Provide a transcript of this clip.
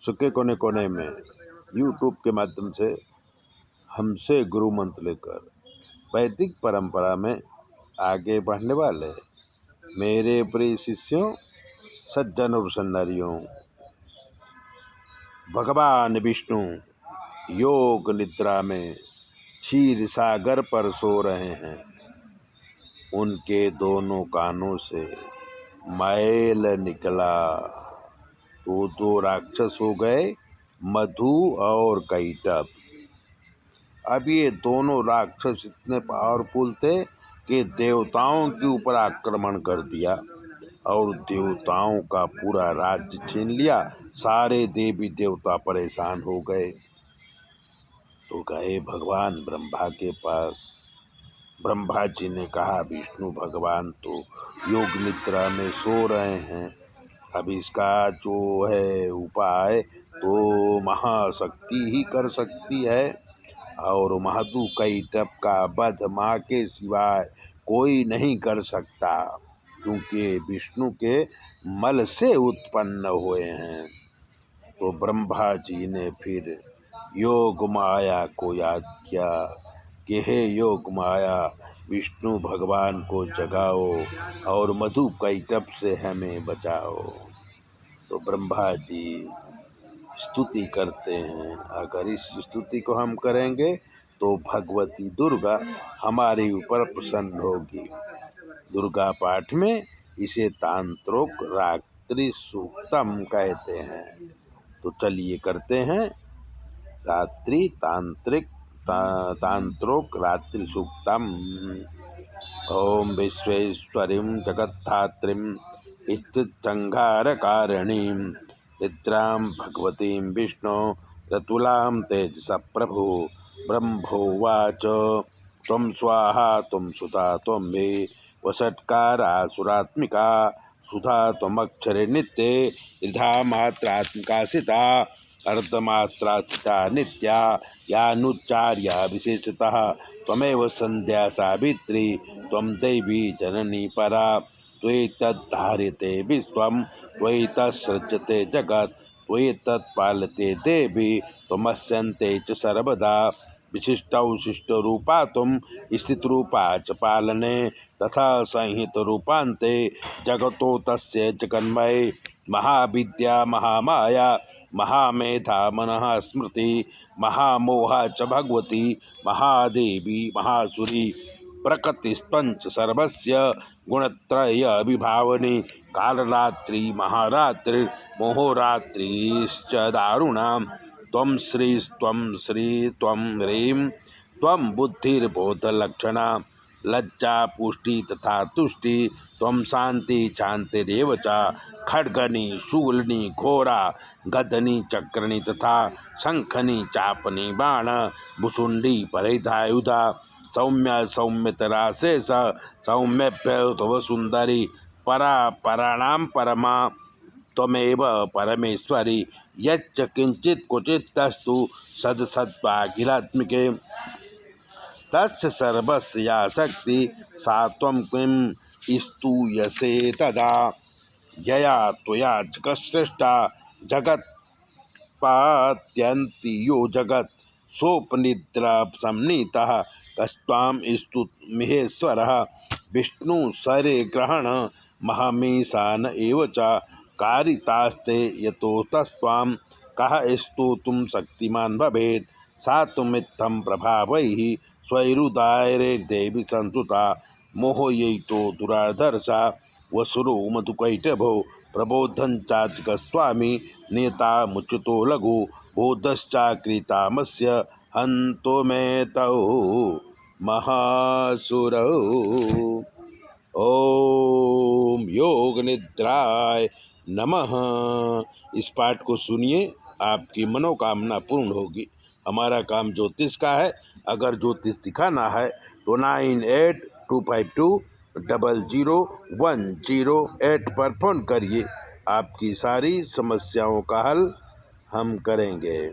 विश्व के कोने कोने में यूट्यूब के माध्यम से हमसे गुरु मंत्र लेकर वैदिक परंपरा में आगे बढ़ने वाले मेरे प्रिय शिष्यों, सज्जन और सन्नरियों, भगवान विष्णु योग निद्रा में क्षीर सागर पर सो रहे हैं। उनके दोनों कानों से मैल निकला तो दो राक्षस हो गए, मधु और कैटभ। अब ये दोनों राक्षस इतने पावरफुल थे कि देवताओं के ऊपर आक्रमण कर दिया और देवताओं का पूरा राज्य छीन लिया। सारे देवी देवता परेशान हो गए तो गए भगवान ब्रह्मा के पास। ब्रह्मा जी ने कहा, विष्णु भगवान तो योग निद्रा में सो रहे हैं, अब इसका जो है उपाय तो महाशक्ति ही कर सकती है और मधु कैटभ का वध माँ के सिवाय कोई नहीं कर सकता, क्योंकि विष्णु के मल से उत्पन्न हुए हैं। तो ब्रह्मा जी ने फिर योग माया को याद किया कि हे योग माया, विष्णु भगवान को जगाओ और मधु कैटभ से हमें बचाओ। तो ब्रह्मा जी स्तुति करते हैं। अगर इस स्तुति को हम करेंगे तो भगवती दुर्गा हमारे ऊपर प्रसन्न होगी। दुर्गा पाठ में इसे तांत्रिक रात्रि सूक्तम कहते हैं। तो चलिए करते हैं रात्रि तांत्रिक रात्रि सूक्तम। ओम विश्वेश्वरीं जगत्धात्रीं स्थितसंहारकारिणीं निद्रां भगवतीं विष्णु रतुलां तेजसा प्रभु। ब्रह्मोवाच त्वं स्वाहा त्वं सुता त्वं मे वषट्कारासुरात्मिका सुधा त्वमक्षरे नित्ये ऋधा मात्रात्मिका सिता अर्धमात्रास्थिता नित्या यानुच्चार्या विशेषतः त्वमेव संध्या सावित्री त्वं देवी जननी परा। त्वयैतद्धार्यते विश्वं त्वयैतत्सृज्यते जगत् त्वयैतत्पाल्यते देवी त्वमस्यन्ते च सर्वदा। विशिष्टौशिष्टरूपा त्वं स्थितरूपा च पालने तथा संहितरूपान्ते जगतो तस्य जगन्मये। महाविद्या महामाया महामेधा मनः स्मृति महामोहा च भगवती महादेवी महासुरी। प्रकृतिस्त्वञ्च सर्वस्य गुणत्रय विभावनी कालरात्रि महारात्रि मोहोरात्रिश्च दारुणा। त्वं श्री त्वं ह्रीं त्वं बुद्धिर्बोधलक्षणा लज्जा पुष्टि तथा तुष्टि त्वं शांति शांतिरेव च। खड्गनी शूलिनी घोरा गदनी चक्रनी तथा शंखनी चापनी बाण भुषुंडी परिधायुधा सौम्य सौम्यतरा शेष सौम्यभ्य तव सुंदरी परा पराणां परमा त्वमेव परमेश्वरी। यच्च किंचित् क्वचित्तस्तु सदसद्भागिरात्मिके तस्य सर्वस्य या शक्ति सा त्वं किं स्तूयसे तदा। यया त्वया जगत्सृष्टा जगत्पात्यन्ति यो जगत् सोपनिद्रा संनीतः कस्त्वां स्तुतमीश्वरः। विष्णु सरे ग्रहण महमीशान एव च कारितास्ते यतोतस्त्वां कः स्तोतुं शक्तिमान् भवेत्। सा त्वमित्थं प्रभावैः स्वैरुदारैर्देवी संस्तुता मोहयितो दुराधर्षा वसुरो मधुकैटभो प्रबोधं चाजगस्वामी नेता मुच्युतो लघु बोधश्चाकृतामस्य हन्तो में तौ महासुरौ। ओम योग निद्राय नमः। इस पाठ को सुनिए, आपकी मनोकामना पूर्ण होगी। हमारा काम ज्योतिष का है। अगर ज्योतिष दिखाना है तो 9825200108 पर फ़ोन करिए। आपकी सारी समस्याओं का हल हम करेंगे।